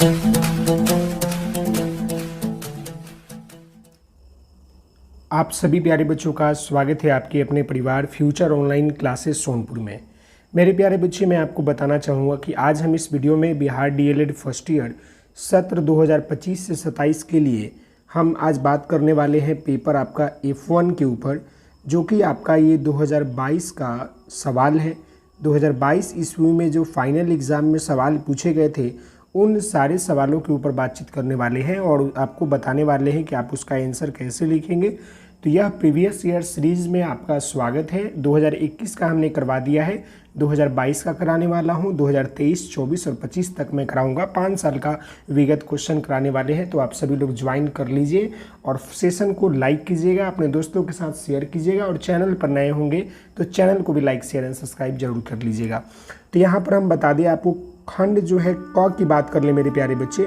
आप सभी प्यारे बच्चों का स्वागत है आपके अपने परिवार फ्यूचर ऑनलाइन क्लासेस सोनपुर में। मेरे प्यारे बच्चे, मैं आपको बताना चाहूँगा कि आज हम इस वीडियो में बिहार डीएलएड फर्स्ट ईयर सत्र 2025 से 27 के लिए हम आज बात करने वाले हैं पेपर आपका F1 के ऊपर, जो कि आपका ये 2022 का सवाल है। 2022 ईस्वी में जो फाइनल एग्ज़ाम में सवाल पूछे गए थे उन सारे सवालों के ऊपर बातचीत करने वाले हैं और आपको बताने वाले हैं कि आप उसका आंसर कैसे लिखेंगे। तो यह प्रीवियस ईयर सीरीज़ में आपका स्वागत है। 2021 का हमने करवा दिया है, 2022 का कराने वाला हूं, 2023, 24 और 25 तक मैं कराऊंगा। 5 साल का विगत क्वेश्चन कराने वाले हैं। तो आप सभी लोग ज्वाइन कर लीजिए और सेशन को लाइक कीजिएगा, अपने दोस्तों के साथ शेयर कीजिएगा और चैनल पर नए होंगे तो चैनल को भी लाइक शेयर एंड सब्सक्राइब जरूर कर लीजिएगा। तो यहाँ पर हम बता दें आपको, खंड जो है क की बात कर ले मेरे प्यारे बच्चे।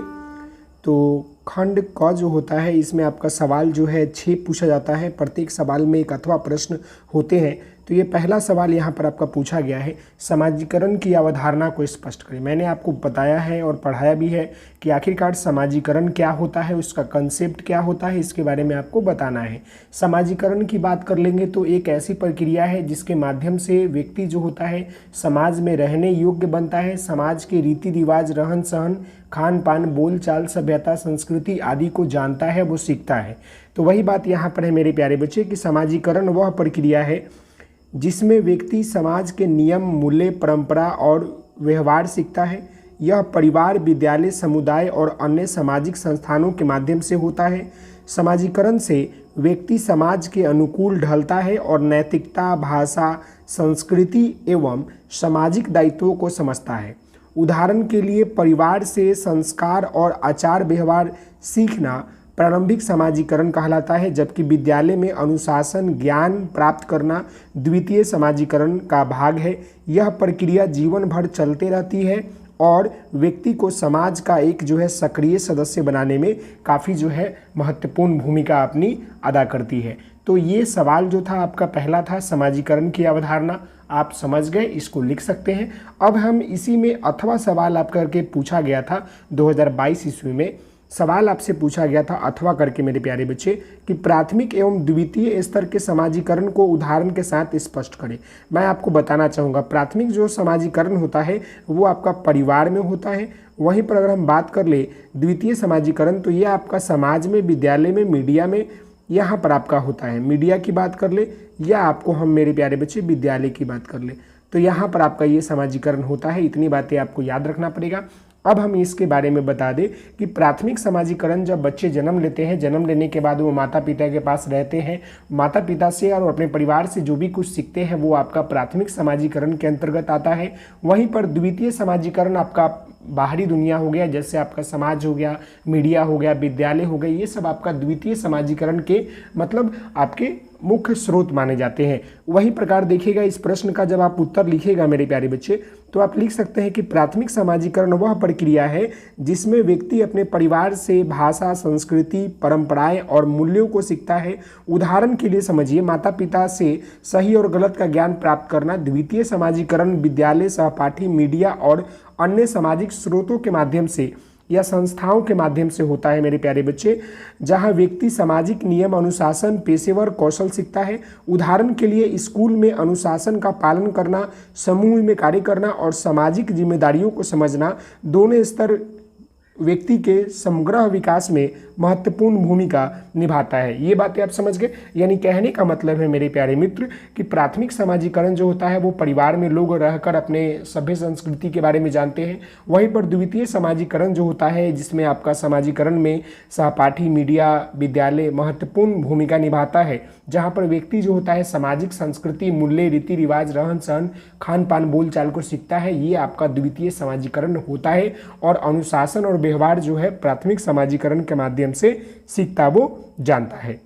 तो खंड क जो होता है इसमें आपका सवाल जो है 6 पूछा जाता है। प्रत्येक सवाल में एक अथवा प्रश्न होते हैं। तो ये पहला सवाल यहाँ पर आपका पूछा गया है, समाजीकरण की अवधारणा को स्पष्ट करें। मैंने आपको बताया है और पढ़ाया भी है कि आखिरकार समाजीकरण क्या होता है, उसका कंसेप्ट क्या होता है, इसके बारे में आपको बताना है। समाजीकरण की बात कर लेंगे तो एक ऐसी प्रक्रिया है जिसके माध्यम से व्यक्ति जो होता है समाज में रहने योग्य बनता है। समाज के रीति रिवाज, रहन सहन, खान पान, बोल चाल, सभ्यता, संस्कृति आदि को जानता है, वो सीखता है। तो वही बात यहाँ पर है मेरे प्यारे बच्चे कि समाजीकरण वह प्रक्रिया है जिसमें व्यक्ति समाज के नियम, मूल्य, परंपरा और व्यवहार सीखता है। यह परिवार, विद्यालय, समुदाय और अन्य सामाजिक संस्थानों के माध्यम से होता है। समाजीकरण से व्यक्ति समाज के अनुकूल ढलता है और नैतिकता, भाषा, संस्कृति एवं सामाजिक दायित्वों को समझता है। उदाहरण के लिए परिवार से संस्कार और आचार व्यवहार सीखना प्रारंभिक समाजीकरण कहलाता है, जबकि विद्यालय में अनुशासन, ज्ञान प्राप्त करना द्वितीय समाजीकरण का भाग है। यह प्रक्रिया जीवन भर चलते रहती है और व्यक्ति को समाज का एक जो है सक्रिय सदस्य बनाने में काफ़ी जो है महत्वपूर्ण भूमिका अपनी अदा करती है। तो ये सवाल जो था आपका पहला था, समाजीकरण की अवधारणा। आप समझ गए, इसको लिख सकते हैं। अब हम इसी में अथवा सवाल आप करके पूछा गया था 2022 ईस्वी में सवाल आपसे पूछा गया था अथवा करके मेरे प्यारे बच्चे कि प्राथमिक एवं द्वितीय स्तर के समाजीकरण को उदाहरण के साथ स्पष्ट करें। मैं आपको बताना चाहूँगा, प्राथमिक जो समाजीकरण होता है वो आपका परिवार में होता है। वहीं पर अगर हम बात कर ले द्वितीय समाजीकरण तो ये आपका समाज में, विद्यालय में, मीडिया में, यहाँ पर आपका होता है। मीडिया की बात कर ले या आपको हम मेरे प्यारे बच्चे विद्यालय की बात कर ले तो यहाँ पर आपका ये समाजीकरण होता है। इतनी बातें आपको याद रखना पड़ेगा। अब हम इसके बारे में बता दें कि प्राथमिक समाजीकरण जब बच्चे जन्म लेते हैं, जन्म लेने के बाद वो माता पिता के पास रहते हैं, माता पिता से और अपने परिवार से जो भी कुछ सीखते हैं वो आपका प्राथमिक समाजीकरण के अंतर्गत आता है। वहीं पर द्वितीय समाजीकरण आपका बाहरी दुनिया हो गया, जैसे आपका समाज हो गया, मीडिया हो गया, विद्यालय हो गया, ये सब आपका द्वितीय समाजीकरण के मतलब आपके मुख्य स्रोत माने जाते हैं। वही प्रकार देखिएगा इस प्रश्न का जब आप उत्तर लिखिएगा मेरे प्यारे बच्चे तो आप लिख सकते हैं कि प्राथमिक समाजीकरण वह प्रक्रिया है जिसमें व्यक्ति अपने परिवार से भाषा, संस्कृति, परंपराएं और मूल्यों को सीखता है। उदाहरण के लिए समझिए, माता पिता से सही और गलत का ज्ञान प्राप्त करना। द्वितीय समाजीकरण विद्यालय, सहपाठी, मीडिया और अन्य सामाजिक स्रोतों के माध्यम से या संस्थाओं के माध्यम से होता है मेरे प्यारे बच्चे, जहां व्यक्ति सामाजिक नियम, अनुशासन, पेशेवर कौशल सीखता है। उदाहरण के लिए स्कूल में अनुशासन का पालन करना, समूह में कार्य करना और सामाजिक जिम्मेदारियों को समझना दोनों स्तर व्यक्ति के समग्र विकास में महत्वपूर्ण भूमिका निभाता है। ये बातें आप समझ गए। यानी कहने का मतलब है मेरे प्यारे मित्र कि प्राथमिक समाजीकरण जो होता है वो परिवार में लोग रहकर अपने सभ्य संस्कृति के बारे में जानते हैं। वहीं पर द्वितीय समाजीकरण जो होता है जिसमें आपका समाजीकरण में सहपाठी, मीडिया, विद्यालय महत्वपूर्ण भूमिका निभाता है, जहाँ पर व्यक्ति जो होता है सामाजिक संस्कृति, मूल्य, रीति रिवाज, रहन सहन, खान पान, बोल चाल को सीखता है। ये आपका द्वितीय समाजीकरण होता है और अनुशासन और व्यवहार जो है प्राथमिक समाजीकरण के माध्यम से सीखता वो जानता है।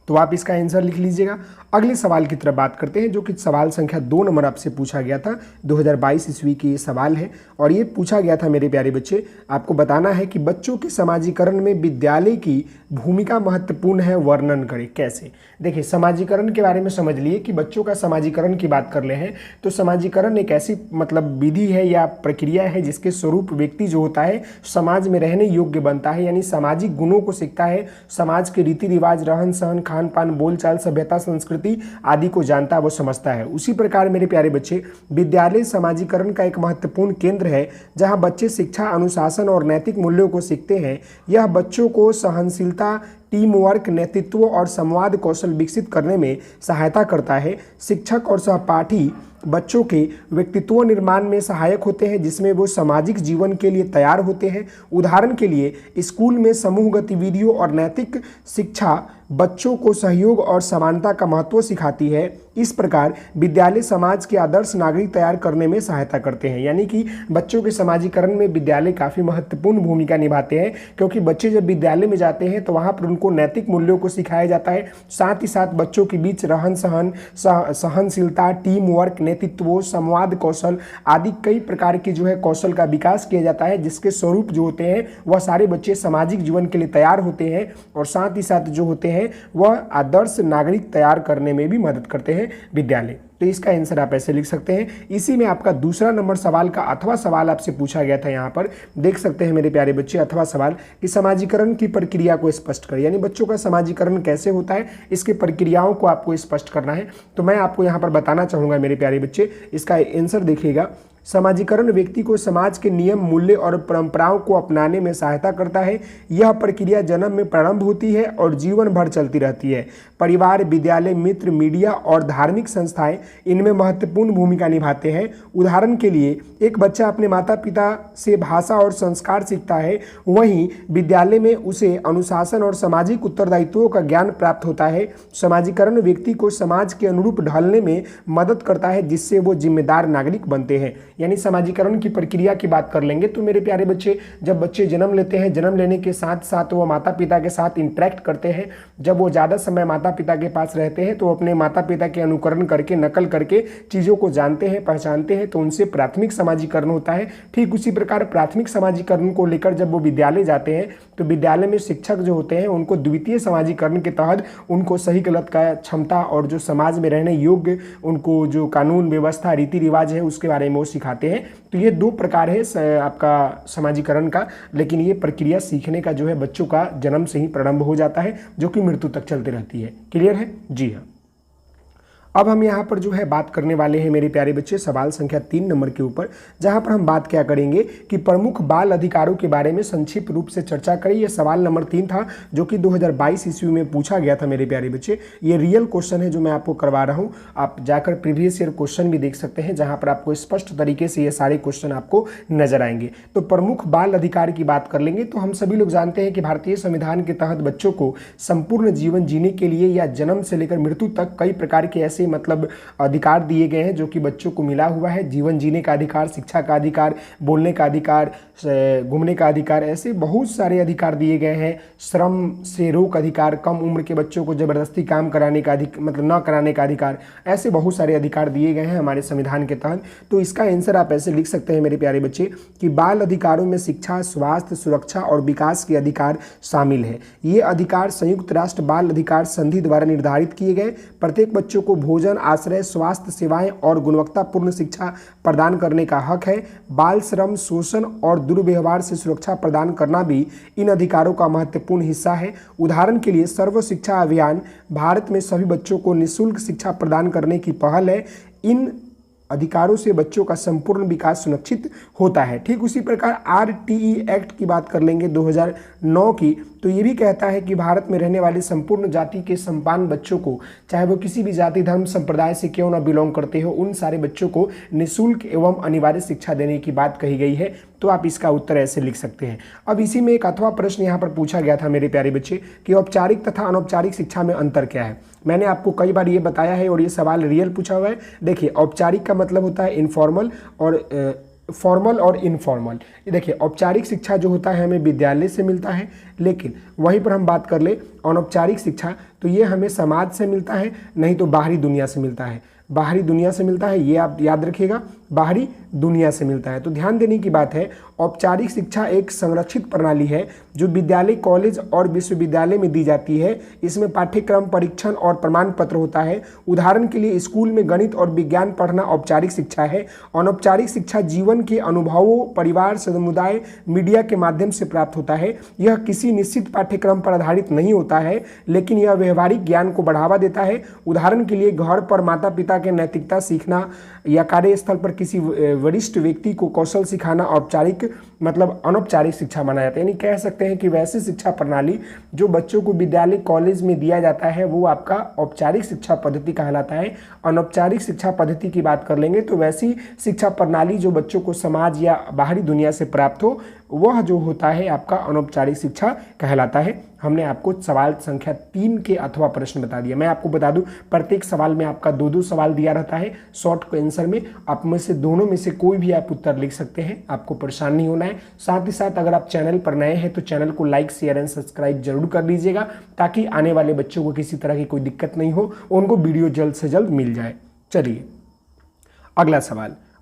तो आप इसका आंसर लिख लीजिएगा। अगले सवाल की तरफ बात करते हैं, जो कि सवाल संख्या 2 नंबर आपसे पूछा गया था। 2022 ईस्वी की ये सवाल है और ये पूछा गया था मेरे प्यारे बच्चे, आपको बताना है कि बच्चों के समाजीकरण में विद्यालय की भूमिका महत्वपूर्ण है, वर्णन करें। कैसे? देखिए, समाजीकरण के बारे में समझ लिए कि बच्चों का समाजीकरण की बात कर रहे हैं, तो समाजीकरण एक ऐसी मतलब विधि है या प्रक्रिया है जिसके स्वरूप व्यक्ति जो होता है समाज में रहने योग्य बनता है, यानी सामाजिक गुणों को सीखता है, समाज के रीति रिवाज, रहन सहन, खान पान, बोलचाल, सभ्यता, संस्कृति आदि को जानता है, वो समझता है। उसी प्रकार मेरे प्यारे बच्चे, विद्यालय समाजीकरण का एक महत्वपूर्ण केंद्र है जहां बच्चे शिक्षा, अनुशासन और नैतिक मूल्यों को सीखते हैं। यह बच्चों को सहनशीलता, टीम वर्क, नेतृत्व और संवाद कौशल विकसित करने में सहायता करता है। शिक्षक और सहपाठी बच्चों के व्यक्तित्व निर्माण में सहायक होते हैं, जिसमें वो सामाजिक जीवन के लिए तैयार होते हैं। उदाहरण के लिए, स्कूल में समूह गतिविधियों और नैतिक शिक्षा बच्चों को सहयोग और समानता का महत्व सिखाती है। इस प्रकार विद्यालय समाज के आदर्श नागरिक तैयार करने में सहायता करते हैं, यानी कि बच्चों के समाजीकरण में विद्यालय काफ़ी महत्वपूर्ण भूमिका निभाते हैं, क्योंकि बच्चे जब विद्यालय में जाते हैं तो वहाँ पर उनको नैतिक मूल्यों को सिखाया जाता है। साथ ही साथ बच्चों के बीच रहन सहन, सहनशीलता, टीम वर्क, नेतृत्व, संवाद कौशल आदि कई प्रकार के जो है कौशल का विकास किया जाता है, जिसके स्वरूप जो होते हैं वह सारे बच्चे सामाजिक जीवन के लिए तैयार होते हैं और साथ ही साथ जो होते हैं वह आदर्श नागरिक तैयार करने में भी मदद करते हैं विद्यालय। तो इसका आंसर आप ऐसे लिख सकते हैं। इसी में आपका दूसरा नंबर सवाल का अथवा सवाल आपसे पूछा गया था, यहाँ पर देख सकते हैं मेरे प्यारे बच्चे, अथवा सवाल कि समाजीकरण की प्रक्रिया को स्पष्ट करें, यानी बच्चों का समाजीकरण कैसे होता है, इसके प्रक्रियाओं को आपको स्पष्ट करना है। तो मैं आपको यहाँ पर बताना चाहूँगा मेरे प्यारे बच्चे, इसका आंसर देखिएगा। समाजीकरण व्यक्ति को समाज के नियम, मूल्य और परंपराओं को अपनाने में सहायता करता है। यह प्रक्रिया जन्म में प्रारंभ होती है और जीवन भर चलती रहती है। परिवार, विद्यालय, मित्र, मीडिया और धार्मिक संस्थाएं इनमें महत्वपूर्ण भूमिका निभाते हैं। उदाहरण के लिए, एक बच्चा अपने माता पिता से भाषा और संस्कार सीखता है, वहीं विद्यालय में उसे अनुशासन और सामाजिक उत्तरदायित्वों का ज्ञान प्राप्त होता है। समाजीकरण व्यक्ति को समाज के अनुरूप ढलने में मदद करता है, जिससे वो जिम्मेदार नागरिक बनते हैं। यानी समाजीकरण की प्रक्रिया की बात कर लेंगे तो मेरे प्यारे बच्चे, जब बच्चे जन्म लेते हैं, जन्म लेने के साथ साथ वो माता पिता के साथ इंटरेक्ट करते हैं। जब वो ज़्यादा समय माता पिता के पास रहते हैं तो अपने माता पिता के अनुकरण करके, नकल करके चीज़ों को जानते हैं, पहचानते हैं, तो उनसे प्राथमिक समाजीकरण होता है। ठीक उसी प्रकार प्राथमिक समाजीकरण को लेकर जब वो विद्यालय जाते हैं तो विद्यालय में शिक्षक जो होते हैं उनको द्वितीय समाजीकरण के तहत उनको सही गलत का क्षमता और जो समाज में रहने योग्य उनको जो कानून व्यवस्था, रीति रिवाज है उसके बारे में वो सिखाते हैं। तो ये दो प्रकार है आपका समाजीकरण का, लेकिन ये प्रक्रिया सीखने का जो है बच्चों का जन्म से ही प्रारंभ हो जाता है, जो कि मृत्यु तक चलती रहती है। क्लियर है? जी हाँ। अब हम यहाँ पर जो है बात करने वाले हैं मेरे प्यारे बच्चे सवाल संख्या 3 नंबर के ऊपर, जहाँ पर हम बात क्या करेंगे कि प्रमुख बाल अधिकारों के बारे में संक्षिप्त रूप से चर्चा करें। ये सवाल नंबर 3 था, जो कि 2022 ईस्वी में पूछा गया था मेरे प्यारे बच्चे। ये रियल क्वेश्चन है जो मैं आपको करवा रहा हूँ। आप जाकर प्रीवियस ईयर क्वेश्चन भी देख सकते हैं, जहाँ पर आपको स्पष्ट तरीके से ये सारे क्वेश्चन आपको नजर आएंगे। तो प्रमुख बाल अधिकार की बात कर लेंगे तो हम सभी लोग जानते हैं कि भारतीय संविधान के तहत बच्चों को संपूर्ण जीवन जीने के लिए या जन्म से लेकर मृत्यु तक कई प्रकार के ऐसे मतलब अधिकार दिए गए हैं जो कि बच्चों को मिला हुआ है। जीवन जीने का अधिकार, शिक्षा का अधिकार, बोलने का अधिकार, घूमने का अधिकार, ऐसे बहुत सारे अधिकार दिए गए हैं। श्रम से रोक अधिकार, कम उम्र के बच्चों को जबरदस्ती काम कराने का मतलब न कराने का अधिकार, ऐसे बहुत सारे अधिकार दिए गए हैं हमारे संविधान के तहत। तो इसका आंसर आप ऐसे लिख सकते हैं मेरे प्यारे बच्चे कि बाल अधिकारों में शिक्षा, स्वास्थ्य, सुरक्षा और विकास के अधिकार शामिल है। ये अधिकार संयुक्त राष्ट्र बाल अधिकार संधि द्वारा निर्धारित किए गए। प्रत्येक बच्चों को भोजन, आश्रय, स्वास्थ्य सेवाएं और गुणवत्तापूर्ण शिक्षा प्रदान करने का हक है। बाल श्रम, शोषण और दुर्व्यवहार से सुरक्षा प्रदान करना भी इन अधिकारों का महत्वपूर्ण हिस्सा है। उदाहरण के लिए सर्व शिक्षा अभियान भारत में सभी बच्चों को निःशुल्क शिक्षा प्रदान करने की पहल है। इन अधिकारों से बच्चों का संपूर्ण विकास सुनिश्चित होता है। ठीक उसी प्रकार RTE एक्ट की बात कर लेंगे 2009 की, तो ये भी कहता है कि भारत में रहने वाले संपूर्ण जाति के संपन्न बच्चों को, चाहे वो किसी भी जाति, धर्म, संप्रदाय से क्यों ना बिलोंग करते हो, उन सारे बच्चों को निःशुल्क एवं अनिवार्य शिक्षा देने की बात कही गई है। तो आप इसका उत्तर ऐसे लिख सकते हैं। अब इसी में एक अथवा प्रश्न यहाँ पर पूछा गया था मेरे प्यारे बच्चे कि औपचारिक तथा अनौपचारिक शिक्षा में अंतर क्या है। मैंने आपको कई बार ये बताया है और ये सवाल रियल पूछा हुआ है। देखिए, औपचारिक का मतलब होता है इनफॉर्मल और फॉर्मल और इनफॉर्मल। ये देखिए, औपचारिक शिक्षा जो होता है हमें विद्यालय से मिलता है, लेकिन वहीं पर हम बात कर ले अनौपचारिक शिक्षा, तो ये हमें समाज से मिलता है, नहीं तो बाहरी दुनिया से मिलता है। बाहरी दुनिया से मिलता है, ये आप याद रखिएगा, बाहरी दुनिया से मिलता है। तो ध्यान देने की बात है, औपचारिक शिक्षा एक संरक्षित प्रणाली है जो विद्यालय, कॉलेज और विश्वविद्यालय में दी जाती है। इसमें पाठ्यक्रम, परीक्षण और प्रमाण पत्र होता है। उदाहरण के लिए स्कूल में गणित और विज्ञान पढ़ना औपचारिक शिक्षा है। अनौपचारिक शिक्षा जीवन के अनुभवों, परिवार, समुदाय, मीडिया के माध्यम से प्राप्त होता है। यह किसी निश्चित पाठ्यक्रम पर आधारित नहीं होता है, लेकिन यह व्यवहारिक ज्ञान को बढ़ावा देता है। उदाहरण के लिए घर पर माता पिता के नैतिकता सीखना या कार्यस्थल पर किसी वरिष्ठ व्यक्ति को कौशल सिखाना औपचारिक मतलब अनौपचारिक शिक्षा माना जाता है। यानी कह सकते हैं कि वैसी शिक्षा प्रणाली जो बच्चों को विद्यालय, कॉलेज में दिया जाता है वो आपका औपचारिक शिक्षा पद्धति कहलाता है। अनौपचारिक शिक्षा पद्धति की बात कर लेंगे तो वैसी शिक्षा प्रणाली जो बच्चों को समाज या बाहरी दुनिया से प्राप्त हो, वह जो होता है आपका अनौपचारिक शिक्षा कहलाता है। हमने आपको सवाल संख्या 3 के अथवा प्रश्न बता दिया। मैं आपको बता दूं, प्रत्येक सवाल में आपका 2-2 सवाल दिया रहता है शॉर्ट आंसर में। आप में से दोनों में से कोई भी आप उत्तर लिख सकते हैं, आपको परेशान नहीं होना है। साथ ही साथ अगर आप चैनल पर नए हैं तो चैनल को लाइक, शेयर एंड सब्सक्राइब जरूर कर लीजिएगा, ताकि आने वाले बच्चों को किसी तरह की कोई दिक्कत नहीं हो, उनको वीडियो जल्द से जल्द मिल जाए। चलिए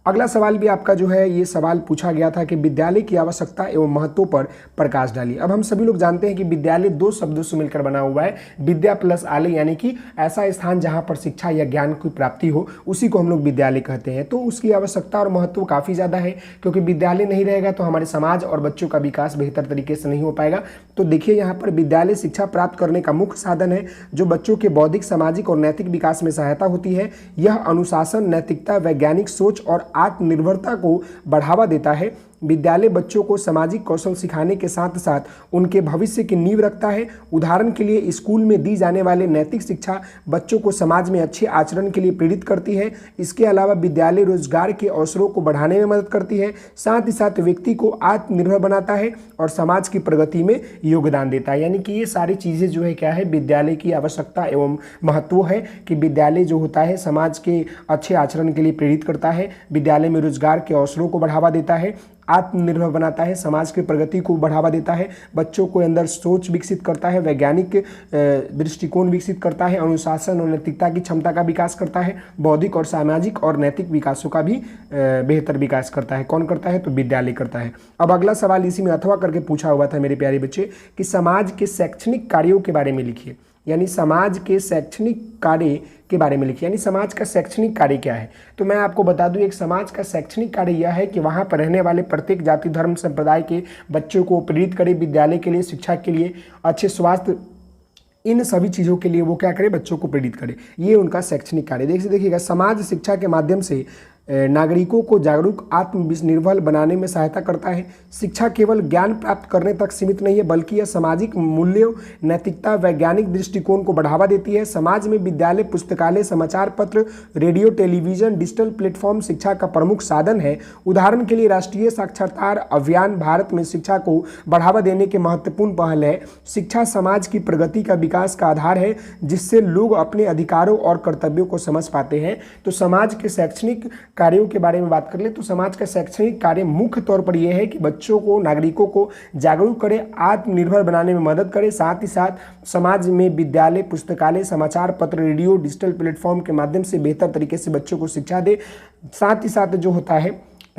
अगला सवाल भी आपका जो है, ये सवाल पूछा गया था कि विद्यालय की आवश्यकता एवं महत्व पर प्रकाश डालिए। अब हम सभी लोग जानते हैं कि विद्यालय 2 शब्दों से मिलकर बना हुआ है, विद्या प्लस आलय, यानी कि ऐसा स्थान जहां पर शिक्षा या ज्ञान की प्राप्ति हो, उसी को हम लोग विद्यालय कहते हैं। तो उसकी आवश्यकता और महत्व काफ़ी ज़्यादा है, क्योंकि विद्यालय नहीं रहेगा तो हमारे समाज और बच्चों का विकास बेहतर तरीके से नहीं हो पाएगा। तो देखिए, यहाँ पर विद्यालय शिक्षा प्राप्त करने का मुख्य साधन है जो बच्चों के बौद्धिक, सामाजिक और नैतिक विकास में सहायता होती है। यह अनुशासन, नैतिकता, वैज्ञानिक सोच और आत्मनिर्भरता को बढ़ावा देता है। विद्यालय बच्चों को सामाजिक कौशल सिखाने के साथ साथ उनके भविष्य की नींव रखता है। उदाहरण के लिए स्कूल में दी जाने वाले नैतिक शिक्षा बच्चों को समाज में अच्छे आचरण के लिए प्रेरित करती है। इसके अलावा विद्यालय रोजगार के अवसरों को बढ़ाने में मदद करती है, साथ ही साथ व्यक्ति को आत्मनिर्भर बनाता है और समाज की प्रगति में योगदान देता है। यानी कि ये सारी चीज़ें जो है क्या है, विद्यालय की आवश्यकता एवं महत्व है कि विद्यालय जो होता है समाज के अच्छे आचरण के लिए प्रेरित करता है, विद्यालय में रोजगार के अवसरों को बढ़ावा देता है, आत्मनिर्भर बनाता है, समाज की प्रगति को बढ़ावा देता है, बच्चों को अंदर सोच विकसित करता है, वैज्ञानिक दृष्टिकोण विकसित करता है, अनुशासन और नैतिकता की क्षमता का विकास करता है, बौद्धिक और सामाजिक और नैतिक विकासों का भी बेहतर विकास करता है। कौन करता है? तो विद्यालय करता है। अब अगला सवाल इसी में अथवा करके पूछा हुआ था मेरे प्यारे बच्चे कि समाज के शैक्षणिक कार्यों के बारे में लिखिए। यानी समाज के शैक्षणिक कार्य के बारे में लिखिए। यानी समाज का शैक्षणिक कार्य क्या है? तो मैं आपको बता दूं, एक समाज का शैक्षणिक कार्य यह है कि वहां पर रहने वाले प्रत्येक जाति, धर्म, संप्रदाय के बच्चों को प्रेरित करे विद्यालय के लिए, शिक्षा के लिए, अच्छे स्वास्थ्य, इन सभी चीज़ों के लिए वो क्या करे? बच्चों को प्रेरित करे। ये उनका शैक्षणिक कार्य। देखिएगा, समाज शिक्षा के माध्यम से नागरिकों को जागरूक, आत्मनिर्भर बनाने में सहायता करता है। शिक्षा केवल ज्ञान प्राप्त करने तक सीमित नहीं है, बल्कि यह सामाजिक मूल्यों, नैतिकता, वैज्ञानिक दृष्टिकोण को बढ़ावा देती है। समाज में विद्यालय, पुस्तकालय, समाचार पत्र, रेडियो, टेलीविजन, डिजिटल प्लेटफॉर्म शिक्षा का प्रमुख साधन है। उदाहरण के लिए राष्ट्रीय साक्षरता अभियान भारत में शिक्षा को बढ़ावा देने के महत्वपूर्ण पहल है। शिक्षा समाज की प्रगति का विकास का आधार है, जिससे लोग अपने अधिकारों और कर्तव्यों को समझ पाते हैं। तो समाज के शैक्षणिक कार्यों के बारे में बात कर ले तो समाज का शैक्षणिक कार्य मुख्य तौर पर यह है कि बच्चों को, नागरिकों को जागरूक करे, आत्मनिर्भर बनाने में मदद करे, साथ ही साथ समाज में विद्यालय, पुस्तकालय, समाचार पत्र, रेडियो, डिजिटल प्लेटफॉर्म के माध्यम से बेहतर तरीके से बच्चों को शिक्षा दे। साथ ही साथ जो होता है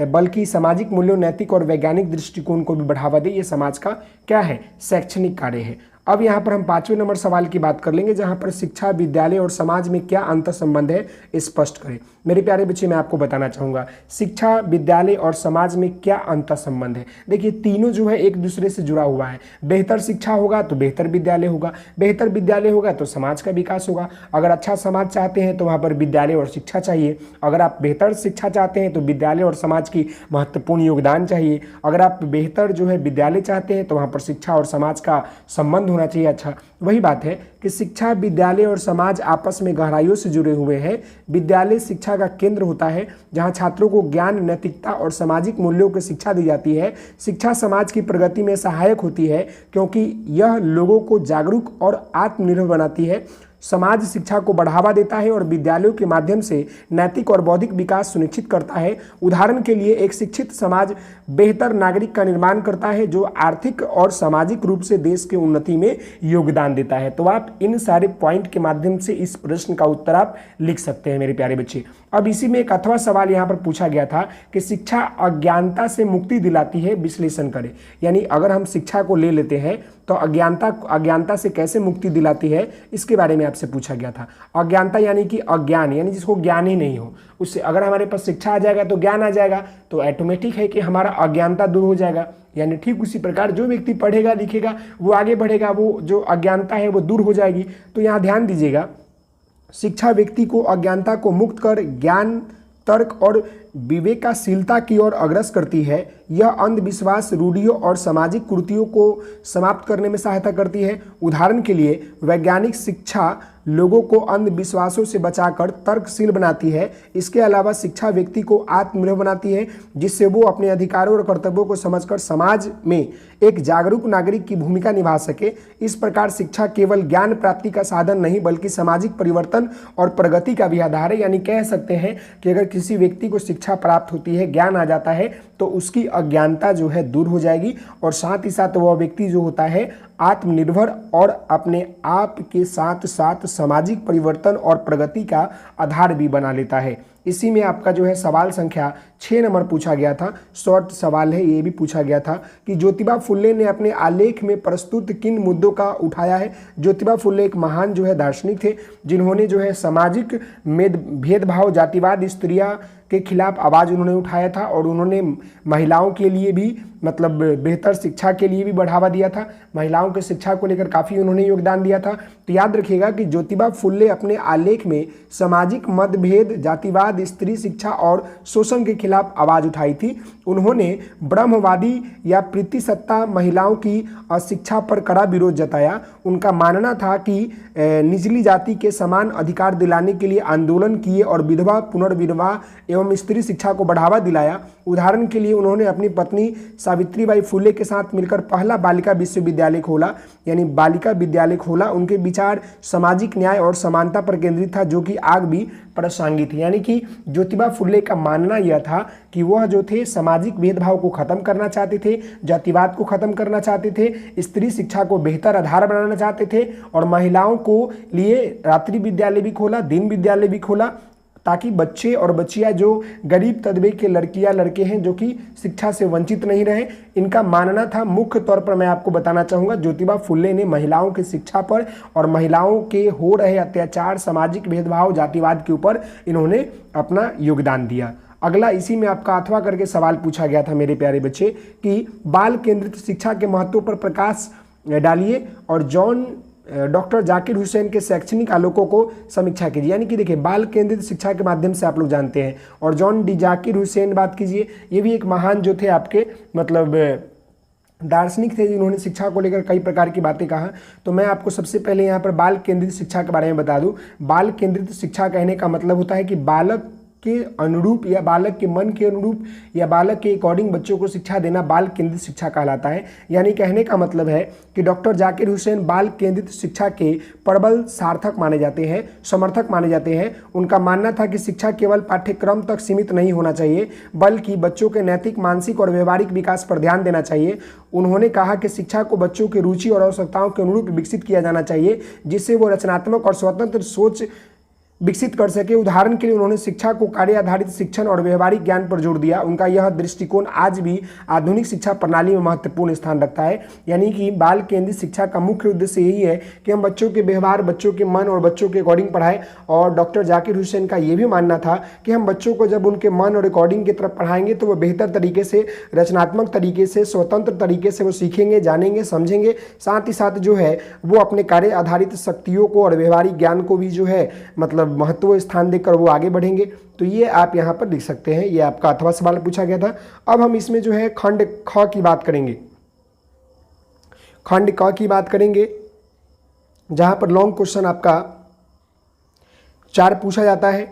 बल्कि सामाजिक मूल्यों, नैतिक और वैज्ञानिक दृष्टिकोण को भी बढ़ावा दे। ये समाज का क्या है? शैक्षणिक कार्य है। अब यहाँ पर हम 5वें नंबर सवाल की बात कर लेंगे, जहाँ पर शिक्षा, विद्यालय और समाज में क्या अंतर संबंध है, स्पष्ट करें। मेरे प्यारे बच्चे, मैं आपको बताना चाहूँगा शिक्षा, विद्यालय और समाज में क्या अंतर संबंध है। देखिए, तीनों जो है एक दूसरे से जुड़ा हुआ है। बेहतर शिक्षा होगा तो बेहतर विद्यालय होगा, बेहतर विद्यालय होगा तो समाज का विकास होगा। अगर अच्छा समाज चाहते हैं तो वहाँ पर विद्यालय और शिक्षा चाहिए। अगर आप बेहतर शिक्षा चाहते हैं तो विद्यालय और समाज की महत्वपूर्ण योगदान चाहिए। अगर आप बेहतर जो है विद्यालय चाहते हैं तो वहाँ पर शिक्षा और समाज का संबंध होना चाहिए। अच्छा, वही बात है कि शिक्षा, विद्यालय और समाज आपस में गहराइयों से जुड़े हुए हैं। विद्यालय शिक्षा का केंद्र होता है, जहां छात्रों को ज्ञान, नैतिकता और सामाजिक मूल्यों की शिक्षा दी जाती है। शिक्षा समाज की प्रगति में सहायक होती है, क्योंकि यह लोगों को जागरूक और आत्मनिर्भर बनाती है। समाज शिक्षा को बढ़ावा देता है और विद्यालयों के माध्यम से नैतिक और बौद्धिक विकास सुनिश्चित करता है। उदाहरण के लिए एक शिक्षित समाज बेहतर नागरिक का निर्माण करता है जो आर्थिक और सामाजिक रूप से देश की उन्नति में योगदान देता है। तो आप इन सारे पॉइंट के माध्यम से इस प्रश्न का उत्तर आप लिख सकते हैं मेरे प्यारे बच्चे। अब इसी में एक अथवा सवाल यहाँ पर पूछा गया था कि शिक्षा अज्ञानता से मुक्ति दिलाती है, विश्लेषण करें। यानी अगर हम शिक्षा को ले लेते हैं तो अज्ञानता से कैसे मुक्ति दिलाती है, इसके बारे में आपसे पूछा गया था। अज्ञानता यानी कि अज्ञान, यानी जिसको ज्ञान ही नहीं हो, उससे अगर हमारे पास शिक्षा आ जाएगा तो ज्ञान आ जाएगा, तो ऑटोमेटिक है कि हमारा अज्ञानता दूर हो जाएगा। यानी ठीक उसी प्रकार जो व्यक्ति पढ़ेगा लिखेगा वो आगे बढ़ेगा, वो जो अज्ञानता है वो दूर हो जाएगी। तो यहाँ ध्यान दीजिएगा, शिक्षा व्यक्ति को अज्ञानता को मुक्त कर ज्ञान, तर्क और विवेकशीलता की ओर अग्रसर करती है। यह अंधविश्वास, रूढ़ियों और सामाजिक कुरीतियों को समाप्त करने में सहायता करती है। उदाहरण के लिए वैज्ञानिक शिक्षा लोगों को अंधविश्वासों से बचाकर तर्कशील बनाती है। इसके अलावा शिक्षा व्यक्ति को आत्मनिर्भर बनाती है, जिससे वो अपने अधिकारों और कर्तव्यों को समझकर समाज में एक जागरूक नागरिक की भूमिका निभा सके। इस प्रकार शिक्षा केवल ज्ञान प्राप्ति का साधन नहीं बल्कि सामाजिक परिवर्तन और प्रगति का भी आधार है। यानी कह सकते हैं कि अगर किसी व्यक्ति को शिक्षा प्राप्त होती है, ज्ञान आ जाता है, तो उसकी अज्ञानता जो है दूर हो जाएगी और साथ ही साथ वह व्यक्ति जो होता है आत्मनिर्भर और अपने आप के साथ साथ सामाजिक परिवर्तन और प्रगति का आधार भी बना लेता है। इसी में आपका जो है सवाल संख्या 6 नंबर पूछा गया था, शॉर्ट सवाल है, ये भी पूछा गया था कि ज्योतिबा फुले ने अपने आलेख में प्रस्तुत किन मुद्दों का उठाया है। ज्योतिबा फुले एक महान जो है दार्शनिक थे, जिन्होंने जो है सामाजिक भेदभाव, जातिवाद, स्त्रियां के खिलाफ आवाज़ उन्होंने उठाया था और उन्होंने महिलाओं के लिए भी मतलब बेहतर शिक्षा के लिए भी बढ़ावा दिया था। महिलाओं की शिक्षा को लेकर काफ़ी उन्होंने योगदान दिया था। तो याद रखिएगा कि ज्योतिबा फुले अपने आलेख में सामाजिक मतभेद, जातिवाद, स्त्री शिक्षा और शोषण के खिलाफ आवाज़ उठाई थी। उन्होंने ब्रह्मवादी या प्रीतिसत्ता महिलाओं की अशिक्षा पर कड़ा विरोध जताया। उनका मानना था कि निचली जाति के समान अधिकार दिलाने के लिए आंदोलन किए और विधवा, पुनर्विवाह एवं स्त्री शिक्षा को बढ़ावा दिलाया। उदाहरण के लिए उन्होंने अपनी पत्नी सावित्रीबाई फुले के साथ मिलकर पहला बालिका विश्वविद्यालय खोला, यानी बालिका विद्यालय खोला। उनके विचार सामाजिक न्याय और समानता पर केंद्रित था, जो कि आग भी प्रासंगिक थी। यानी कि ज्योतिबा फुले का मानना यह था कि वह जो थे सामाजिक भेदभाव को खत्म करना चाहते थे, जातिवाद को खत्म करना चाहते थे, स्त्री शिक्षा को बेहतर आधार बनाना चाहते थे और महिलाओं को लिए रात्रि विद्यालय भी खोला, दिन विद्यालय भी खोला, ताकि बच्चे और बच्चियां जो गरीब तबके के लड़कियां लड़के हैं जो कि शिक्षा से वंचित नहीं रहे। इनका मानना था, मुख्य तौर पर मैं आपको बताना चाहूँगा, ज्योतिबा फुले ने महिलाओं की शिक्षा पर और महिलाओं के हो रहे अत्याचार, सामाजिक भेदभाव, जातिवाद के ऊपर इन्होंने अपना योगदान दिया। अगला इसी में आपका अथवा करके सवाल पूछा गया था मेरे प्यारे बच्चे कि बाल केंद्रित शिक्षा के महत्व पर प्रकाश डालिए और डॉक्टर जाकिर हुसैन के शैक्षणिक आलोकों को समीक्षा कीजिए। यानी कि देखिए, बाल केंद्रित शिक्षा के माध्यम से आप लोग जानते हैं, और जॉन डी जाकिर हुसैन बात कीजिए, ये भी एक महान जो थे आपके मतलब दार्शनिक थे, जिन्होंने शिक्षा को लेकर कई प्रकार की बातें कहा। तो मैं आपको सबसे पहले यहाँ पर बाल केंद्रित शिक्षा के बारे में बता दूँ। बाल केंद्रित शिक्षा कहने का मतलब होता है कि बालक के अनुरूप या बालक के मन के अनुरूप या बालक के अकॉर्डिंग बच्चों को शिक्षा देना बाल केंद्रित शिक्षा कहलाता है। यानी कहने का मतलब है कि डॉक्टर जाकिर हुसैन बाल केंद्रित शिक्षा के प्रबल सार्थक माने जाते हैं, समर्थक माने जाते हैं। उनका मानना था कि शिक्षा केवल पाठ्यक्रम तक सीमित नहीं होना चाहिए, बल्कि बच्चों के नैतिक, मानसिक और व्यवहारिक विकास पर ध्यान देना चाहिए। उन्होंने कहा कि शिक्षा को बच्चों की रुचि और आवश्यकताओं के अनुरूप विकसित किया जाना चाहिए, जिससे वो रचनात्मक और स्वतंत्र सोच विकसित कर सके। उदाहरण के लिए उन्होंने शिक्षा को कार्य आधारित शिक्षण और व्यवहारिक ज्ञान पर जोर दिया। उनका यह दृष्टिकोण आज भी आधुनिक शिक्षा प्रणाली में महत्वपूर्ण स्थान रखता है। यानी कि बाल केंद्रित शिक्षा का मुख्य उद्देश्य यही है कि हम बच्चों के व्यवहार, बच्चों के मन और बच्चों के अकॉर्डिंग पढ़ाएं। और डॉक्टर जाकिर हुसैन का ये भी मानना था कि हम बच्चों को जब उनके मन और अकॉर्डिंग की तरफ पढ़ाएंगे तो वो बेहतर तरीके से, रचनात्मक तरीके से, स्वतंत्र तरीके से वो सीखेंगे, जानेंगे, समझेंगे। साथ ही साथ जो है वो अपने कार्य आधारित शक्तियों को और व्यवहारिक ज्ञान को भी जो है मतलब महत्व स्थान देकर वो आगे बढ़ेंगे। तो ये आप यहाँ पर लिख सकते हैं, ये आपका अथवा सवाल पूछा गया था। अब हम इसमें जो है खंड ख की बात करेंगे। खंड क की बात करेंगे, जहाँ पर लॉन्ग क्वेश्चन आपका 4 पूछा जाता है।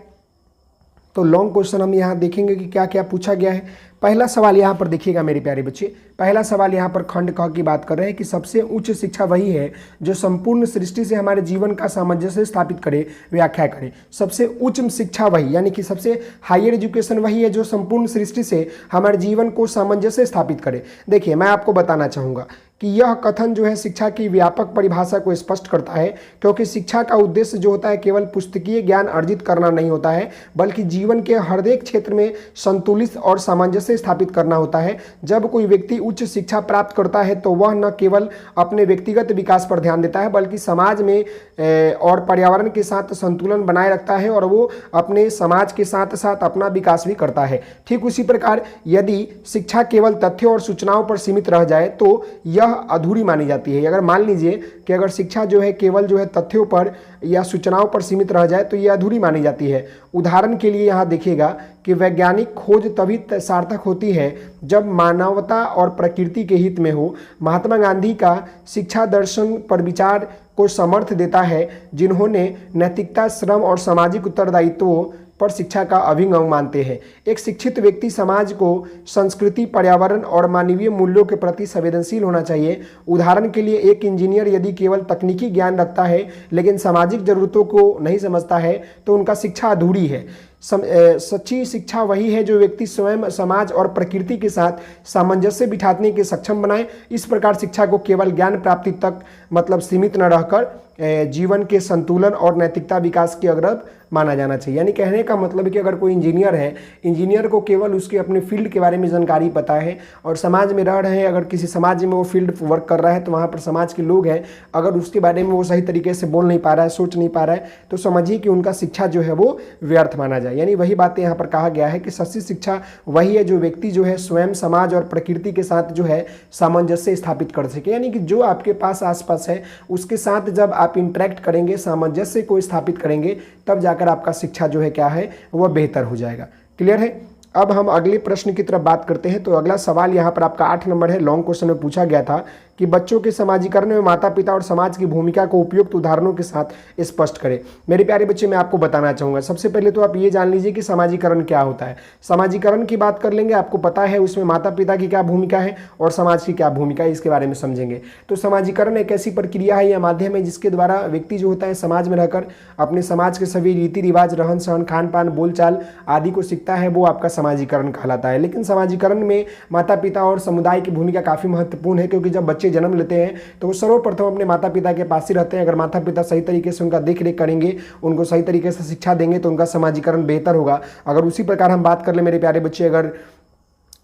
तो लॉन्ग क्वेश्चन हम यहाँ देखेंगे कि क्या क्या पूछा गया है। पहला सवाल यहाँ पर देखिएगा मेरे प्यारे बच्चे, पहला सवाल यहाँ पर खंड क की बात कर रहे हैं कि सबसे उच्च शिक्षा वही है जो संपूर्ण सृष्टि से हमारे जीवन का सामंजस्य स्थापित करे, व्याख्या करे। सबसे उच्च शिक्षा वही, यानी कि सबसे हायर एजुकेशन वही है जो संपूर्ण सृष्टि से हमारे जीवन को सामंजस्य स्थापित करे। देखिए मैं आपको बताना चाहूँगा कि यह कथन जो है शिक्षा की व्यापक परिभाषा को स्पष्ट करता है, क्योंकि शिक्षा का उद्देश्य जो होता है केवल पुस्तकीय ज्ञान अर्जित करना नहीं होता है, बल्कि जीवन के हर एक क्षेत्र में संतुलित और सामंजस्य स्थापित करना होता है। जब कोई व्यक्ति उच्च शिक्षा प्राप्त करता है तो वह न केवल अपने व्यक्तिगत विकास पर ध्यान देता है, बल्कि समाज में और पर्यावरण के साथ संतुलन बनाए रखता है और वो अपने समाज के साथ साथ अपना विकास भी करता है। ठीक उसी प्रकार यदि शिक्षा केवल तथ्यों और सूचनाओं पर सीमित रह जाए तो यह अधूरी मानी जाती है। अगर मान लीजिए कि अगर शिक्षा जो है केवल जो है तथ्यों पर या सूचनाओं पर सीमित रह जाए तो यह अधूरी मानी जाती है। उदाहरण के लिए यहाँ देखिएगा कि वैज्ञानिक खोज तभी सार्थक होती है जब मानवता और प्रकृति के हित में हो। महात्मा गांधी का शिक्षा दर्शन पर विचार को समर्थ देता है, जिन्होंने नैतिकता, श्रम और सामाजिक उत्तरदायित्वों पर शिक्षा का अभिन्न अंग मानते हैं। एक शिक्षित व्यक्ति समाज को संस्कृति, पर्यावरण और मानवीय मूल्यों के प्रति संवेदनशील होना चाहिए। उदाहरण के लिए एक इंजीनियर यदि केवल तकनीकी ज्ञान रखता है लेकिन सामाजिक जरूरतों को नहीं समझता है तो उनका शिक्षा अधूरी है। सच्ची शिक्षा वही है जो व्यक्ति स्वयं, समाज और प्रकृति के साथ सामंजस्य बिठाने के सक्षम बनाए। इस प्रकार शिक्षा को केवल ज्ञान प्राप्ति तक मतलब सीमित न रहकर जीवन के संतुलन और नैतिकता विकास की अग्रद माना जाना चाहिए। यानी कहने का मतलब है कि अगर कोई इंजीनियर है, इंजीनियर को केवल उसके अपने फील्ड के बारे में जानकारी पता है और समाज में रह रहे हैं, अगर किसी समाज में वो फील्ड वर्क कर रहा है तो वहाँ पर समाज के लोग हैं, अगर उसके बारे में वो सही तरीके से बोल नहीं पा रहा है, सोच नहीं पा रहा है, तो समझिए कि उनका शिक्षा जो है वो व्यर्थ माना जाए। यानी वही बातें यहाँ पर कहा गया है कि सच्ची शिक्षा वही है जो व्यक्ति जो है स्वयं, समाज और प्रकृति के साथ जो है सामंजस्य स्थापित कर सके। यानी कि जो आपके पास आसपास है उसके साथ जब आप इंटरेक्ट करेंगे, सामंजस्य को स्थापित करेंगे, तब जाकर आपका शिक्षा जो है क्या है वह बेहतर हो जाएगा। क्लियर है? अब हम अगले प्रश्न की तरफ बात करते हैं। तो अगला सवाल यहाँ पर आपका 8 नंबर है। लॉन्ग क्वेश्चन में पूछा गया था कि बच्चों के समाजीकरण में माता पिता और समाज की भूमिका को उपयुक्त उदाहरणों के साथ स्पष्ट करें। मेरे प्यारे बच्चे, मैं आपको बताना चाहूँगा, सबसे पहले तो आप ये जान लीजिए कि समाजीकरण क्या होता है। समाजीकरण की बात कर लेंगे, आपको पता है उसमें माता पिता की क्या भूमिका है और समाज की क्या भूमिका है, इसके बारे में समझेंगे। तो समाजीकरण एक ऐसी प्रक्रिया है या माध्यम है जिसके द्वारा व्यक्ति जो होता है समाज में रहकर अपने समाज के सभी रीति रिवाज, रहन सहन, खान पान, बोलचाल आदि को सीखता है, वो आपका समाजीकरण कहलाता है। लेकिन समाजीकरण में माता पिता और समुदाय की भूमिका काफ़ी महत्वपूर्ण है, क्योंकि जब बच्चे जन्म लेते हैं तो वो सर्वप्रथम अपने माता पिता के पास ही रहते हैं। अगर माता पिता सही तरीके से उनका देख रेख करेंगे, उनको सही तरीके से शिक्षा देंगे तो उनका समाजीकरण बेहतर होगा। अगर उसी प्रकार हम बात कर ले मेरे प्यारे बच्चे, अगर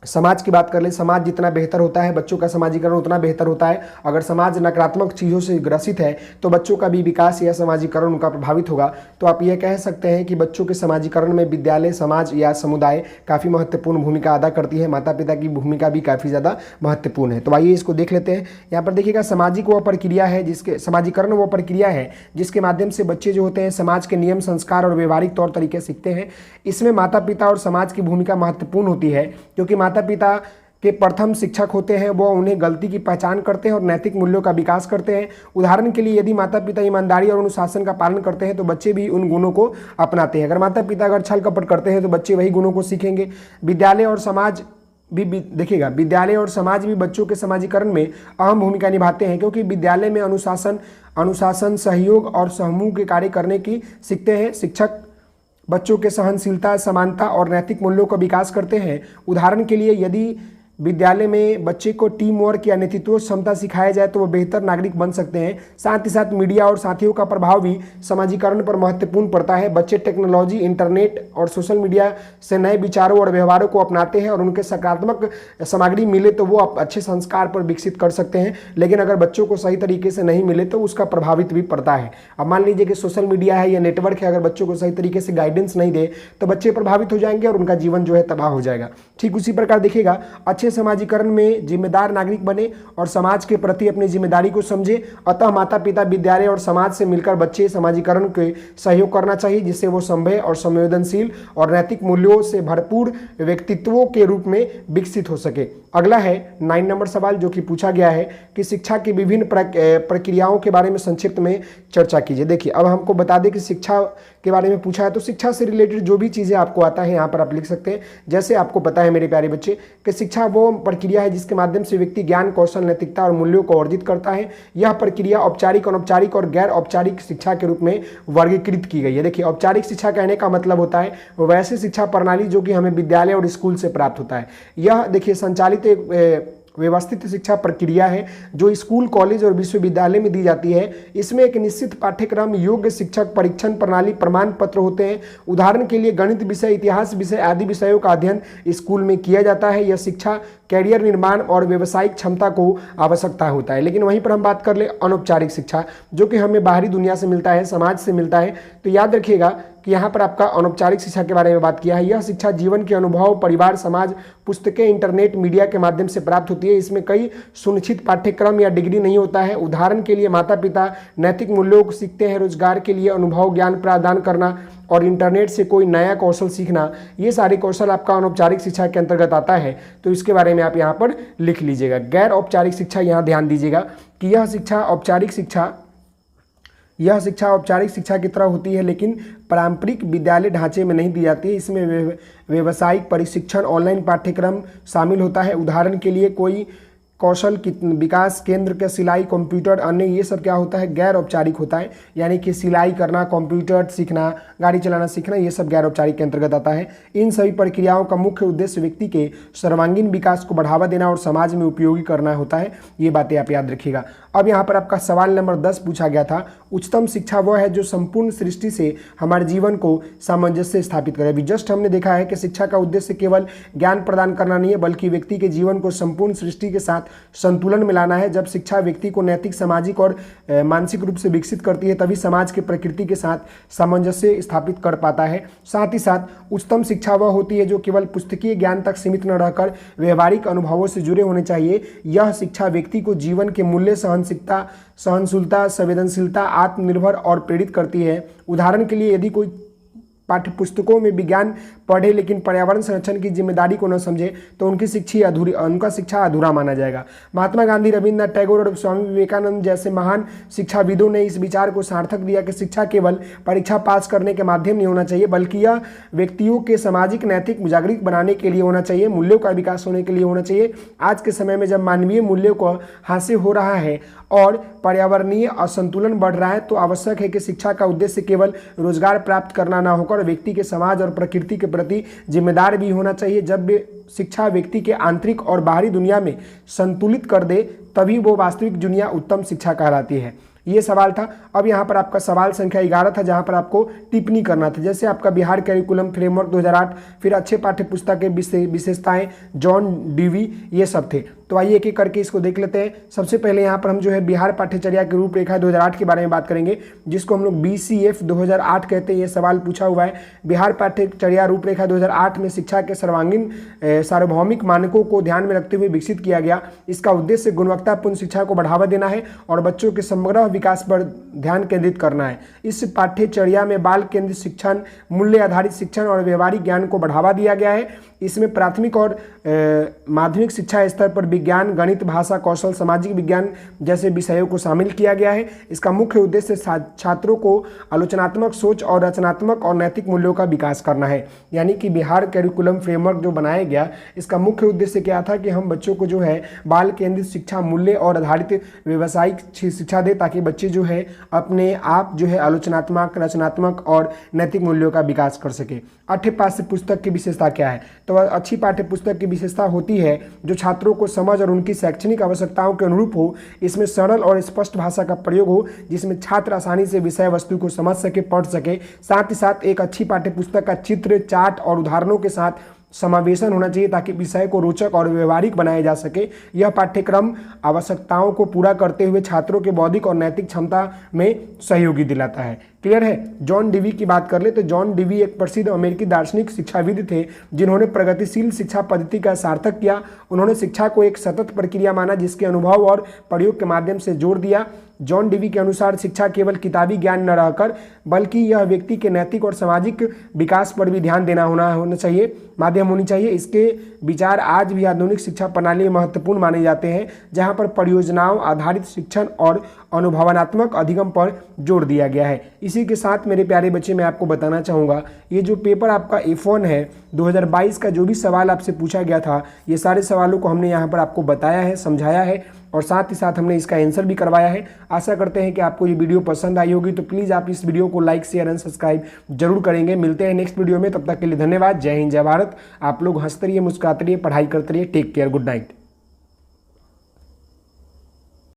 समाज की बात कर ले, समाज जितना बेहतर होता है बच्चों का समाजीकरण उतना बेहतर होता है। अगर समाज नकारात्मक चीज़ों से ग्रसित है तो बच्चों का भी विकास या समाजीकरण उनका प्रभावित होगा। तो आप यह कह सकते हैं कि बच्चों के समाजीकरण में विद्यालय, समाज या समुदाय काफ़ी महत्वपूर्ण भूमिका अदा करती है। माता पिता की भूमिका भी काफ़ी ज़्यादा महत्वपूर्ण है। तो आइए इसको देख लेते हैं। यहाँ पर देखिएगा, सामाजिक वह प्रक्रिया है जिसके समाजीकरण वह प्रक्रिया है जिसके माध्यम से बच्चे जो होते हैं समाज के नियम, संस्कार और व्यवहारिक तौर तरीके सीखते हैं। इसमें माता पिता और समाज की भूमिका महत्वपूर्ण होती है, क्योंकि माता पिता के प्रथम शिक्षक होते हैं। वो उन्हें गलती की पहचान करते हैं और नैतिक मूल्यों का विकास करते हैं। उदाहरण के लिए यदि माता पिता ईमानदारी और अनुशासन का पालन करते हैं तो बच्चे भी उन गुणों को अपनाते हैं। अगर माता पिता अगर छल कपट करते हैं तो बच्चे वही गुणों को सीखेंगे। विद्यालय और समाज भी देखिएगा, विद्यालय और समाज भी बच्चों के समाजीकरण में अहम भूमिका निभाते हैं, क्योंकि विद्यालय में अनुशासन, सहयोग और समूह के कार्य करने की सीखते हैं। शिक्षक बच्चों के सहनशीलता, समानता और नैतिक मूल्यों का विकास करते हैं। उदाहरण के लिए यदि विद्यालय में बच्चे को टीम वर्क या नेतृत्व क्षमता सिखाया जाए तो वो बेहतर नागरिक बन सकते हैं। साथ ही साथ मीडिया और साथियों का प्रभाव भी समाजीकरण पर महत्वपूर्ण पड़ता है। बच्चे टेक्नोलॉजी, इंटरनेट और सोशल मीडिया से नए विचारों और व्यवहारों को अपनाते हैं और उनके सकारात्मक सामग्री मिले तो वो अच्छे संस्कार पर विकसित कर सकते हैं। लेकिन अगर बच्चों को सही तरीके से नहीं मिले तो उसका प्रभावित भी पड़ता है। अब मान लीजिए कि सोशल मीडिया है या नेटवर्क है, अगर बच्चों को सही तरीके से गाइडेंस नहीं दे तो बच्चे प्रभावित हो जाएंगे और उनका जीवन जो है तबाह हो जाएगा। ठीक उसी प्रकार देखिएगा, अच्छे समाजीकरण में जिम्मेदार नागरिक बने और समाज के प्रति अपनी जिम्मेदारी को समझे। अतः माता पिता, विद्यालय और समाज से मिलकर बच्चे समाजीकरण के सहयोग करना चाहिए, जिससे वो सभ्य और संवेदनशील और नैतिक मूल्यों से भरपूर व्यक्तित्वों के रूप में विकसित हो सके। अगला है 9 नंबर सवाल, जो कि पूछा गया है कि शिक्षा की विभिन्न प्रक्रियाओं के बारे में संक्षिप्त में चर्चा कीजिए। देखिए, अब हमको बता दें कि शिक्षा के बारे में पूछा है तो शिक्षा से रिलेटेड जो भी चीज़ें आपको आता है यहाँ पर आप लिख सकते हैं। जैसे आपको पता है मेरे प्यारे बच्चे कि शिक्षा वो प्रक्रिया है जिसके माध्यम से व्यक्ति ज्ञान, कौशल, नैतिकता और मूल्यों को अर्जित करता है। यह प्रक्रिया औपचारिक, अनौपचारिक और गैर औपचारिक शिक्षा के रूप में वर्गीकृत की गई है। देखिए, औपचारिक शिक्षा कहने का मतलब होता है वैसे शिक्षा प्रणाली जो कि हमें विद्यालय और स्कूल से प्राप्त होता है। यह देखिए संचालित एक व्यवस्थित शिक्षा प्रक्रिया है जो स्कूल, कॉलेज और विश्वविद्यालय में दी जाती है। इसमें एक निश्चित पाठ्यक्रम, योग्य शिक्षक, परीक्षण प्रणाली, प्रमाण पत्र होते हैं। उदाहरण के लिए गणित विषय, इतिहास विषय आदि विषयों का अध्ययन स्कूल में किया जाता है। यह शिक्षा कैरियर निर्माण और व्यावसायिक क्षमता को आवश्यकता होता है। लेकिन वहीं पर हम बात कर ले अनौपचारिक शिक्षा, जो कि हमें बाहरी दुनिया से मिलता है, समाज से मिलता है। तो याद रखिएगा कि यहाँ पर आपका अनौपचारिक शिक्षा के बारे में बात किया है। यह शिक्षा जीवन के अनुभव, परिवार, समाज, पुस्तकें, इंटरनेट, मीडिया के माध्यम से प्राप्त होती है। इसमें कई सुनिश्चित पाठ्यक्रम या डिग्री नहीं होता है। उदाहरण के लिए माता पिता नैतिक मूल्यों को सीखते हैं, रोजगार के लिए अनुभव ज्ञान प्रदान करना और इंटरनेट से कोई नया कौशल सीखना, ये सारे कौशल आपका अनौपचारिक शिक्षा के अंतर्गत आता है। तो इसके बारे में आप यहाँ पर लिख लीजिएगा। गैर औपचारिक शिक्षा, यहाँ ध्यान दीजिएगा कि यह शिक्षा औपचारिक शिक्षा की तरह होती है लेकिन पारंपरिक विद्यालय ढांचे में नहीं दी जाती है। इसमें व्यावसायिक प्रशिक्षण, ऑनलाइन पाठ्यक्रम शामिल होता है। उदाहरण के लिए कोई कौशल विकास केंद्र के सिलाई, कंप्यूटर, अन्य, ये सब क्या होता है, गैर औपचारिक होता है। यानी कि सिलाई करना, कंप्यूटर सीखना, गाड़ी चलाना सीखना, ये सब गैर औपचारिक के अंतर्गत आता है। इन सभी प्रक्रियाओं का मुख्य उद्देश्य व्यक्ति के सर्वांगीण विकास को बढ़ावा देना और समाज में उपयोगी करना होता है। ये बातें आप याद रखिएगा। अब यहाँ पर आपका सवाल नंबर 10 पूछा गया था, उच्चतम शिक्षा वह है जो संपूर्ण सृष्टि से हमारे जीवन को सामंजस्य स्थापित करे। अभी जस्ट हमने देखा है कि शिक्षा का उद्देश्य केवल ज्ञान प्रदान करना नहीं है बल्कि व्यक्ति के जीवन को संपूर्ण सृष्टि के साथ संतुलन में लाना है। जब शिक्षा व्यक्ति को नैतिक, सामाजिक और मानसिक रूप से विकसित करती है तभी समाज के प्रकृति के साथ सामंजस्य स्थापित कर पाता है। साथ ही साथ उच्चतम शिक्षा वह होती है जो केवल पुस्तकीय ज्ञान तक सीमित न रहकर व्यवहारिक अनुभवों से जुड़े होने चाहिए। यह शिक्षा व्यक्ति को जीवन के मूल्य, सहनशीलता, संवेदनशीलता, आत्मनिर्भर और प्रेरित करती है। उदाहरण के लिए यदि कोई पाठ्य पुस्तकों में विज्ञान पढ़े लेकिन पर्यावरण संरक्षण की जिम्मेदारी को न समझे तो उनका शिक्षा अधूरा माना जाएगा। महात्मा गांधी, रविन्द्रनाथ टैगोर और स्वामी विवेकानंद जैसे महान शिक्षाविदों ने इस विचार को सार्थक दिया कि शिक्षा केवल परीक्षा पास करने के माध्यम नहीं होना चाहिए बल्कि यह व्यक्तियों के सामाजिक, नैतिक, जागरूक बनाने के लिए होना चाहिए, मूल्यों का विकास होने के लिए होना चाहिए। आज के समय में जब मानवीय मूल्यों को हासिल हो रहा है और पर्यावरणीय असंतुलन बढ़ रहा है तो आवश्यक है कि शिक्षा का उद्देश्य केवल रोजगार प्राप्त करना ना होकर व्यक्ति के समाज और प्रकृति के प्रति जिम्मेदार भी होना चाहिए। जब भी शिक्षा व्यक्ति के आंतरिक और बाहरी दुनिया में संतुलित कर दे तभी वो वास्तविक दुनिया उत्तम शिक्षा कहलाती है। ये सवाल था। अब यहाँ पर आपका सवाल संख्या 11 था जहाँ पर आपको टिप्पणी करना था। जैसे आपका बिहार करिकुलम फ्रेमवर्क 2008, फिर अच्छे पाठ्य पुस्तक के विशेषताएं, जॉन डीवी, ये सब थे। तो आइए एक एक करके इसको देख लेते हैं। सबसे पहले यहाँ पर हम जो है बिहार पाठ्यचर्या की रूपरेखा 2008 के बारे में बात करेंगे जिसको हम लोग BCF 2008 कहते हैं। ये सवाल पूछा हुआ है। बिहार पाठ्यचर्या रूपरेखा 2008 में शिक्षा के सर्वांगीण सार्वभौमिक मानकों को ध्यान में रखते हुए विकसित किया गया। इसका उद्देश्य गुणवत्तापूर्ण शिक्षा को बढ़ावा देना है और बच्चों के समग्र विकास पर ध्यान केंद्रित करना है। इस पाठ्यचर्या में बाल केंद्रित शिक्षण, मूल्य आधारित शिक्षण और व्यवहारिक ज्ञान को बढ़ावा दिया गया है। इसमें प्राथमिक और माध्यमिक शिक्षा स्तर पर विज्ञान, गणित, भाषा, कौशल, सामाजिक विज्ञान जैसे विषयों को शामिल किया गया है। इसका मुख्य उद्देश्य छात्रों को आलोचनात्मक सोच और रचनात्मक और नैतिक मूल्यों का विकास करना है। यानी कि बिहार करिकुलम फ्रेमवर्क जो बनाया गया इसका मुख्य उद्देश्य क्या था कि हम बच्चों को जो है बाल केंद्रित शिक्षा, मूल्य और आधारित व्यवसायिक शिक्षा दे ताकि बच्चे जो है अपने आप जो है आलोचनात्मक, रचनात्मक और नैतिक मूल्यों का विकास कर सके। अच्छे पाठ्य पुस्तक की विशेषता क्या है? तो अच्छी पाठ्य पुस्तक की विशेषता होती है जो छात्रों को समझ और उनकी शैक्षणिक आवश्यकताओं के अनुरूप हो। इसमें सरल और स्पष्ट भाषा का प्रयोग हो जिसमें छात्र आसानी से विषय वस्तु को समझ सके, पढ़ सके। साथ ही साथ एक अच्छी पाठ्य पुस्तक का चित्र, चार्ट और उदाहरणों के साथ समावेशन होना चाहिए ताकि विषय को रोचक और व्यवहारिक बनाया जा सके। यह पाठ्यक्रम आवश्यकताओं को पूरा करते हुए छात्रों के बौद्धिक और नैतिक क्षमता में सहयोगी दिलाता है। क्लियर है? जॉन डीवी की बात कर ले तो जॉन डीवी एक प्रसिद्ध अमेरिकी दार्शनिक शिक्षाविद थे जिन्होंने प्रगतिशील शिक्षा पद्धति का सार्थक किया। उन्होंने शिक्षा को एक सतत प्रक्रिया माना जिसके अनुभव और प्रयोग के माध्यम से जोड़ दिया। जॉन डीवी के अनुसार शिक्षा केवल किताबी ज्ञान न रहकर बल्कि यह व्यक्ति के नैतिक और सामाजिक विकास पर भी ध्यान देना होना चाहिए, माध्यम होनी चाहिए। इसके विचार आज भी आधुनिक शिक्षा प्रणाली में महत्वपूर्ण माने जाते हैं, जहां पर परियोजनाओं आधारित शिक्षण और अनुभवात्मक अधिगम पर जोर दिया गया है। इसी के साथ मेरे प्यारे बच्चे मैं आपको बताना चाहूँगा, ये जो पेपर आपका F1 है 2022 का, जो भी सवाल आपसे पूछा गया था, ये सारे सवालों को हमने यहाँ पर आपको बताया है, समझाया है और साथ ही साथ हमने इसका आंसर भी करवाया है। आशा करते हैं कि आपको ये वीडियो पसंद आई होगी, तो प्लीज़ आप इस वीडियो को लाइक शेयर एंड सब्सक्राइब जरूर करेंगे। मिलते हैं नेक्स्ट वीडियो में, तब तक के लिए धन्यवाद। जय हिंद, जय भारत। आप लोग हंसते रहिए, मुस्कुराते रहिए, पढ़ाई करते रहिए। Take care, good night.